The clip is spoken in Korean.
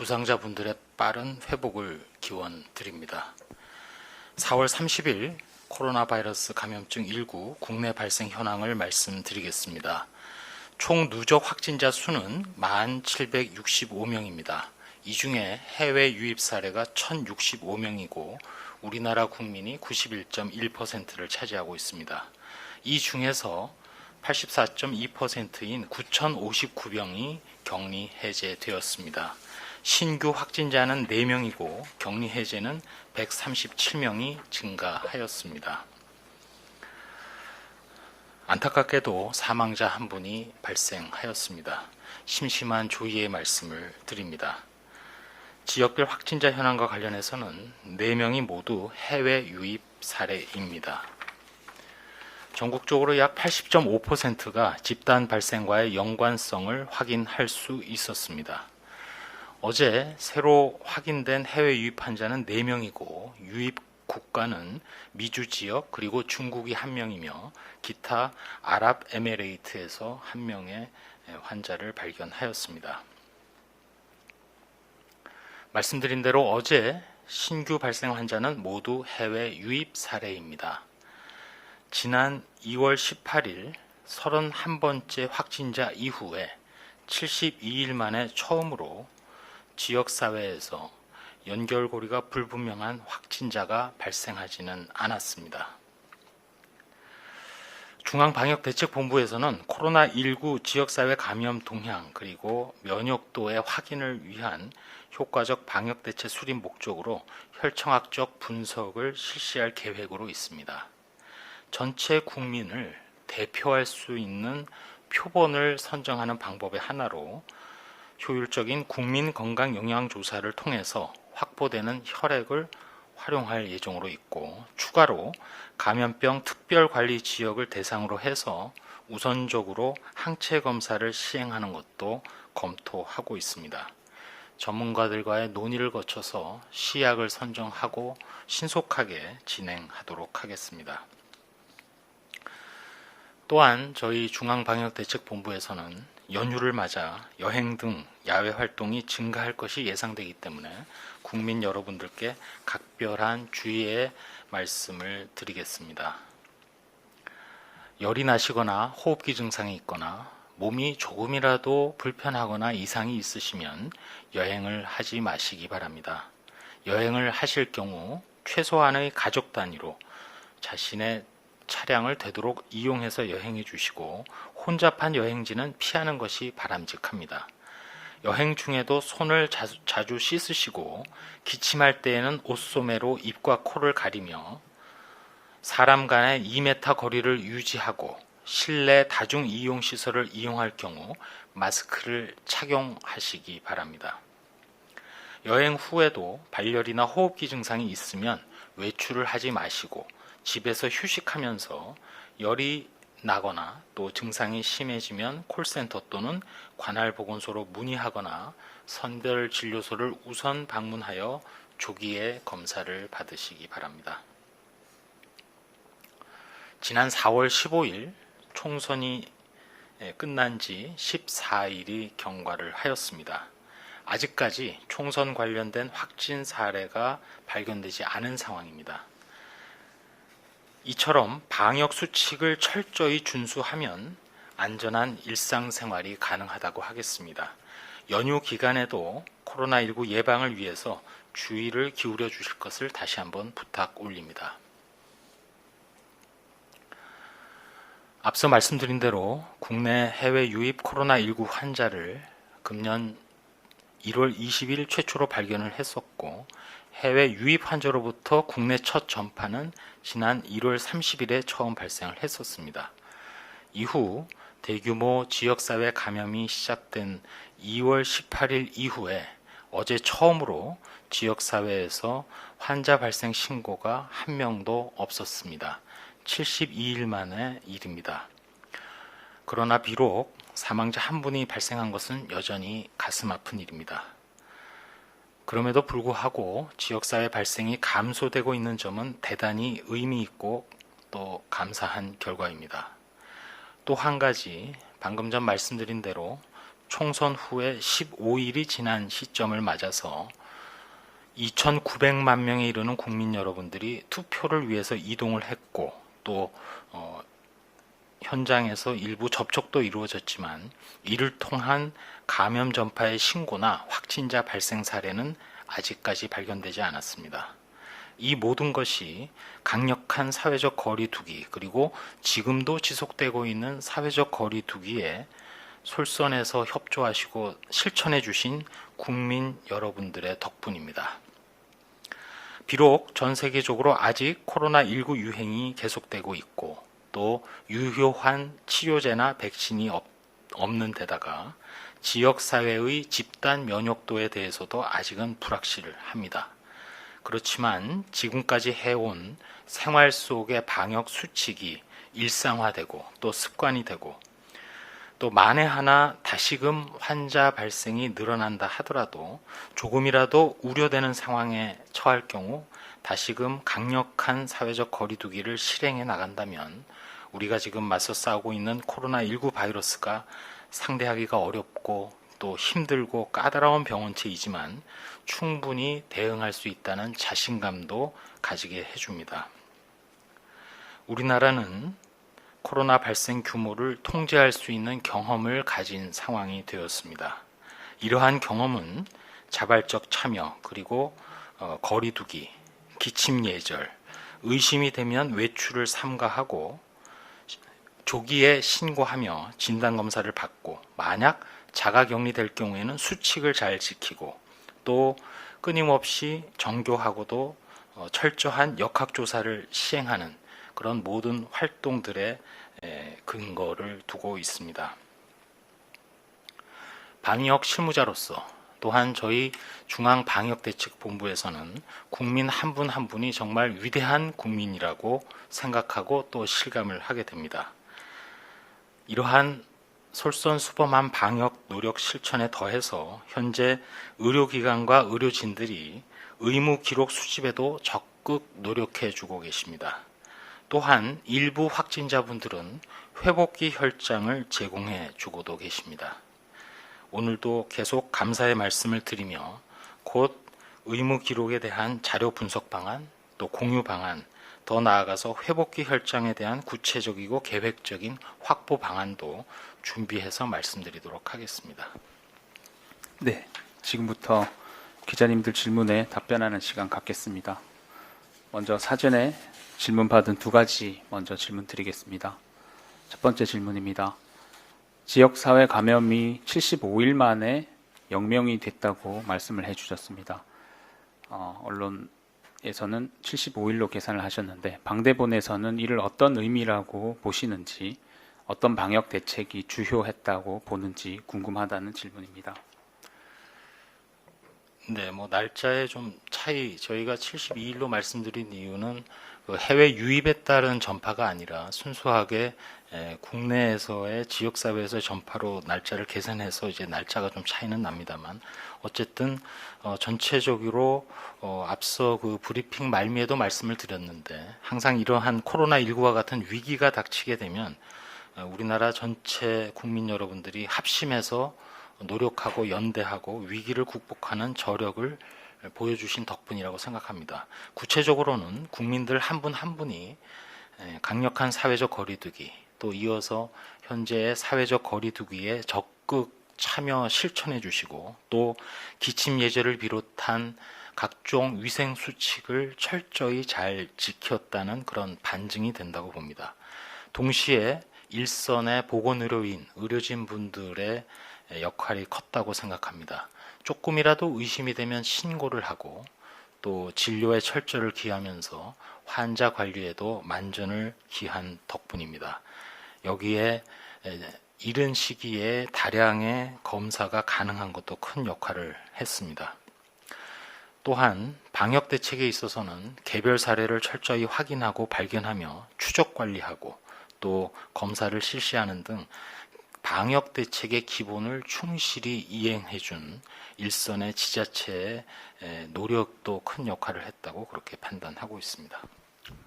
부상자분들의 빠른 회복을 기원드립니다. 4월 30일 코로나 바이러스 감염증 19 국내 발생 현황을 말씀드리겠습니다. 총 누적 확진자 수는 1,765명입니다. 이 중에 해외 유입 사례가 1,065명이고 우리나라 국민이 91.1%를 차지하고 있습니다. 이 중에서 84.2%인 9,059명이 격리 해제되었습니다. 신규 확진자는 4명이고 격리 해제는 137명이 증가하였습니다. 안타깝게도 사망자 한 분이 발생하였습니다. 심심한 조의의 말씀을 드립니다. 지역별 확진자 현황과 관련해서는 4명이 모두 해외 유입 사례입니다. 전국적으로 약 80.5%가 집단 발생과의 연관성을 확인할 수 있었습니다. 어제 새로 확인된 해외 유입 환자는 4명이고 유입 국가는 미주 지역 그리고 중국이 1명이며 기타 아랍에미레이트에서 1명의 환자를 발견하였습니다. 말씀드린 대로 어제 신규 발생 환자는 모두 해외 유입 사례입니다. 지난 2월 18일 31번째 확진자 이후에 72일 만에 처음으로 지역사회에서 연결고리가 불분명한 확진자가 발생하지는 않았습니다. 중앙방역대책본부에서는 코로나19 지역사회 감염 동향 그리고 면역도의 확인을 위한 효과적 방역대책 수립 목적으로 혈청학적 분석을 실시할 계획으로 있습니다. 전체 국민을 대표할 수 있는 표본을 선정하는 방법의 하나로 효율적인 국민건강영양조사를 통해서 확보되는 혈액을 활용할 예정으로 있고 추가로 감염병 특별관리지역을 대상으로 해서 우선적으로 항체검사를 시행하는 것도 검토하고 있습니다. 전문가들과의 논의를 거쳐서 시약을 선정하고 신속하게 진행하도록 하겠습니다. 또한 저희 중앙방역대책본부에서는 연휴를 맞아 여행 등 야외 활동이 증가할 것이 예상되기 때문에 국민 여러분들께 각별한 주의의 말씀을 드리겠습니다. 열이 나시거나 호흡기 증상이 있거나 몸이 조금이라도 불편하거나 이상이 있으시면 여행을 하지 마시기 바랍니다. 여행을 하실 경우 최소한의 가족 단위로 자신의 차량을 되도록 이용해서 여행해 주시고 혼잡한 여행지는 피하는 것이 바람직합니다. 여행 중에도 손을 자주 씻으시고 기침할 때에는 옷소매로 입과 코를 가리며 사람 간의 2m 거리를 유지하고 실내 다중이용시설을 이용할 경우 마스크를 착용하시기 바랍니다. 여행 후에도 발열이나 호흡기 증상이 있으면 외출을 하지 마시고 집에서 휴식하면서 열이 나거나 또 증상이 심해지면 콜센터 또는 관할보건소로 문의하거나 선별진료소를 우선 방문하여 조기에 검사를 받으시기 바랍니다. 지난 4월 15일 총선이 끝난 지 14일이 경과를 하였습니다. 아직까지 총선 관련된 확진 사례가 발견되지 않은 상황입니다. 이처럼 방역 수칙을 철저히 준수하면 안전한 일상생활이 가능하다고 하겠습니다. 연휴 기간에도 코로나19 예방을 위해서 주의를 기울여 주실 것을 다시 한번 부탁 올립니다. 앞서 말씀드린 대로 국내 해외 유입 코로나19 환자를 금년 1월 20일 최초로 발견을 했었고 해외 유입 환자로부터 국내 첫 전파는 지난 1월 30일에 처음 발생을 했었습니다. 이후 대규모 지역사회 감염이 시작된 2월 18일 이후에 어제 처음으로 지역사회에서 환자 발생 신고가 한 명도 없었습니다. 72일 만의 일입니다. 그러나 비록 사망자 한 분이 발생한 것은 여전히 가슴 아픈 일입니다. 그럼에도 불구하고 지역사회 발생이 감소되고 있는 점은 대단히 의미 있고 또 감사한 결과입니다. 또 한 가지 방금 전 말씀드린 대로 총선 후에 15일이 지난 시점을 맞아서 2,900만 명에 이르는 국민 여러분들이 투표를 위해서 이동을 했고 또 현장에서 일부 접촉도 이루어졌지만 이를 통한 감염 전파의 신고나 확진자 발생 사례는 아직까지 발견되지 않았습니다. 이 모든 것이 강력한 사회적 거리 두기 그리고 지금도 지속되고 있는 사회적 거리 두기에 솔선해서 협조하시고 실천해 주신 국민 여러분들의 덕분입니다. 비록 전 세계적으로 아직 코로나19 유행이 계속되고 있고 또 유효한 치료제나 백신이 없는 데다가 지역사회의 집단 면역도에 대해서도 아직은 불확실합니다. 그렇지만 지금까지 해온 생활 속의 방역 수칙이 일상화되고 또 습관이 되고 또 만에 하나 다시금 환자 발생이 늘어난다 하더라도 조금이라도 우려되는 상황에 처할 경우 다시금 강력한 사회적 거리두기를 실행해 나간다면 우리가 지금 맞서 싸우고 있는 코로나19 바이러스가 상대하기가 어렵고 또 힘들고 까다로운 병원체이지만 충분히 대응할 수 있다는 자신감도 가지게 해줍니다. 우리나라는 코로나 발생 규모를 통제할 수 있는 경험을 가진 상황이 되었습니다. 이러한 경험은 자발적 참여 그리고 거리두기, 기침 예절, 의심이 되면 외출을 삼가하고 조기에 신고하며 진단검사를 받고 만약 자가격리될 경우에는 수칙을 잘 지키고 또 끊임없이 정교하고도 철저한 역학조사를 시행하는 그런 모든 활동들의 근거를 두고 있습니다. 방역 실무자로서 또한 저희 중앙방역대책본부에서는 국민 한 분 한 분이 정말 위대한 국민이라고 생각하고 또 실감을 하게 됩니다. 이러한 솔선수범한 방역 노력 실천에 더해서 현재 의료기관과 의료진들이 의무 기록 수집에도 적극 노력해 주고 계십니다. 또한 일부 확진자분들은 회복기 혈장을 제공해 주고도 계십니다. 오늘도 계속 감사의 말씀을 드리며 곧 의무 기록에 대한 자료 분석 방안, 또 공유 방안, 더 나아가서 회복기 혈장에 대한 구체적이고 계획적인 확보 방안도 준비해서 말씀드리도록 하겠습니다. 네, 지금부터 기자님들 질문에 답변하는 시간 갖겠습니다. 먼저 사전에 질문 받은 두 가지 먼저 질문 드리겠습니다. 첫 번째 질문입니다. 지역사회 감염이 75일 만에 0명이 됐다고 말씀을 해주셨습니다. 언론에서는 75일로 계산을 하셨는데 방대본에서는 이를 어떤 의미라고 보시는지 어떤 방역 대책이 주효했다고 보는지 궁금하다는 질문입니다. 네, 날짜의 좀 차이, 저희가 72일로 말씀드린 이유는 그 해외 유입에 따른 전파가 아니라 순수하게 국내에서의 지역사회에서의 전파로 날짜를 계산해서 이제 날짜가 좀 차이는 납니다만 어쨌든 전체적으로 앞서 그 브리핑 말미에도 말씀을 드렸는데 항상 이러한 코로나19와 같은 위기가 닥치게 되면 우리나라 전체 국민 여러분들이 합심해서 노력하고 연대하고 위기를 극복하는 저력을 보여주신 덕분이라고 생각합니다. 구체적으로는 국민들 한 분 한 분이 강력한 사회적 거리두기 또 이어서 현재의 사회적 거리두기에 적극 참여 실천해 주시고 또 기침 예절을 비롯한 각종 위생 수칙을 철저히 잘 지켰다는 그런 반증이 된다고 봅니다. 동시에 일선의 보건의료인, 의료진 분들의 역할이 컸다고 생각합니다. 조금이라도 의심이 되면 신고를 하고 또 진료에 철저를 기하면서 환자 관리에도 만전을 기한 덕분입니다. 여기에 이른 시기에 다량의 검사가 가능한 것도 큰 역할을 했습니다. 또한 방역 대책에 있어서는 개별 사례를 철저히 확인하고 발견하며 추적 관리하고 또 검사를 실시하는 등 방역 대책의 기본을 충실히 이행해준 일선의 지자체의 노력도 큰 역할을 했다고 그렇게 판단하고 있습니다.